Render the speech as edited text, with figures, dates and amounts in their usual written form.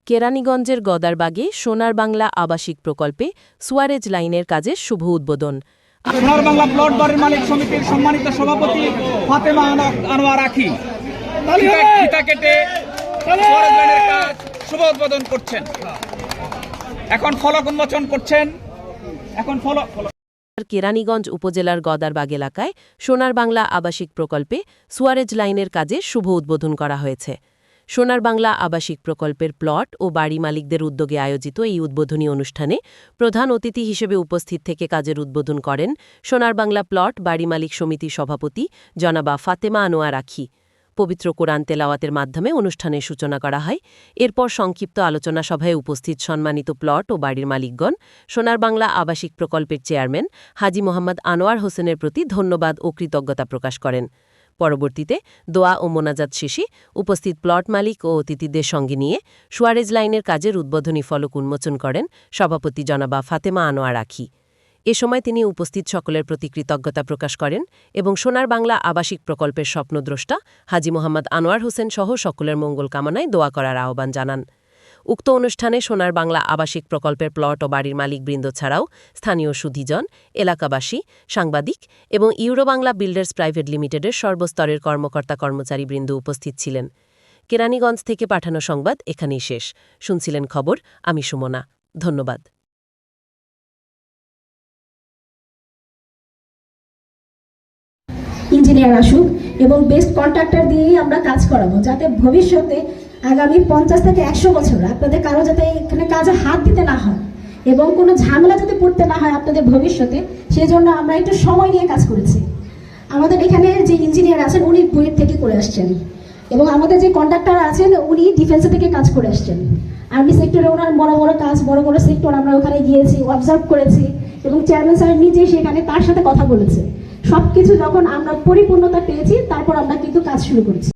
কেরানীগঞ্জের গদারবাগে সোনার বাংলা আবাসিক প্রকল্পে সুয়ারেজ লাইনের কাজের শুভ উদ্বোধন। সোনার বাংলা প্লট বাড়ির মালিক সমিতির সম্মানিত সভাপতি ফাতেমা আনোয়ার আখি ফিতা কেটে সুয়ারেজ লাইনের কাজ শুভ উদ্বোধন করছেন। এখন ফলক উন্মোচন করছেন। কেরানীগঞ্জ উপজেলার গদারবাগ এলাকায় সোনার বাংলা আবাসিক প্রকল্পে সুয়ারেজ লাইনের কাজে শুভ উদ্বোধন করা হয়েছে। সোনার বাংলা আবাসিক প্রকল্পের প্লট ও বাড়ি মালিকদের উদ্যোগে আয়োজিত এই উদ্বোধনী অনুষ্ঠানে প্রধান অতিথি হিসেবে উপস্থিত থেকে কাজের উদ্বোধন করেন সোনার বাংলা প্লট বাড়ি মালিক সমিতির সভাপতি জনাবা ফাতেমা আনোয়ার আখি। পবিত্র কোরআন তেলাওয়াতের মাধ্যমে অনুষ্ঠানের সূচনা করা হয়। এরপর সংক্ষিপ্ত আলোচনা সভায় উপস্থিত সম্মানিত প্লট ও বাড়ির মালিকগণ সোনার বাংলা আবাসিক প্রকল্পের চেয়ারম্যান হাজী মোহাম্মদ আনোয়ার হোসেনের প্রতি ধন্যবাদ ও কৃতজ্ঞতা প্রকাশ করেন। পরবর্তীতে দোয়া ও মোনাজাত শেষে উপস্থিত প্লট মালিক ও অতিথিদের সঙ্গে নিয়ে সুয়ারেজ লাইনের কাজের উদ্বোধনী ফলক উন্মোচন করেন সভাপতি জনাবা ফাতেমা আনোয়ার আখি। এ সময় তিনি উপস্থিত সকলের প্রতি কৃতজ্ঞতা প্রকাশ করেন এবং সোনার বাংলা আবাসিক প্রকল্পের স্বপ্নদ্রষ্টা হাজী মোহাম্মদ আনোয়ার হোসেন সহ সকলের মঙ্গল কামনায় দোয়া করার আহ্বান জানান। উক্ত অনুষ্ঠানে সোনার বাংলা আবাসিক প্রকল্পের প্লট ও বাড়ির মালিকবৃন্দ ছাড়াও স্থানীয় সুধীজন, এলাকাবাসী, সাংবাদিক এবং ইউরোবাংলা বিল্ডার্স প্রাইভেট লিমিটেডের সর্বস্তরের কর্মকর্তা কর্মচারীবৃন্দ উপস্থিত ছিলেন। কেরানীগঞ্জ থেকে পাঠানো সংবাদ এখানেই শেষ। শুনছিলেন খবর, আমি সুমনা। ধন্যবাদ। ইঞ্জিনিয়ার আসুক এবং বেস্ট কন্ট্রাক্টর দিয়েই আমরা কাজ করাবো, যাতে ভবিষ্যতে আগামী 50 থেকে 100 বছর আপনাদের কারো যাতে এখানে কাজে হাত দিতে না হয় এবং কোনো ঝামেলা যাতে পড়তে না হয় আপনাদের ভবিষ্যতে, সেই জন্য আমরা একটু সময় নিয়ে কাজ করেছি। আমাদের এখানে যে ইঞ্জিনিয়ার আছেন উনি বুয়েট থেকে করে আসছেন এবং আমাদের যে কন্ট্রাক্টর আছেন উনি ডিফেন্স থেকে কাজ করে আসছেন। আর্মি সেক্টরে ওনার বড় বড় কাজ, বড় বড় সেক্টর আমরা ওখানে গিয়েছি, অবজার্ভ করেছি এবং চেয়ারম্যান স্যার নিজে সেখানে তার সাথে কথা বলেছে। সবকিছু যখন আমরা পরিপূর্ণতা পেয়েছি তারপর আমরা কিন্তু কাজ শুরু করেছি।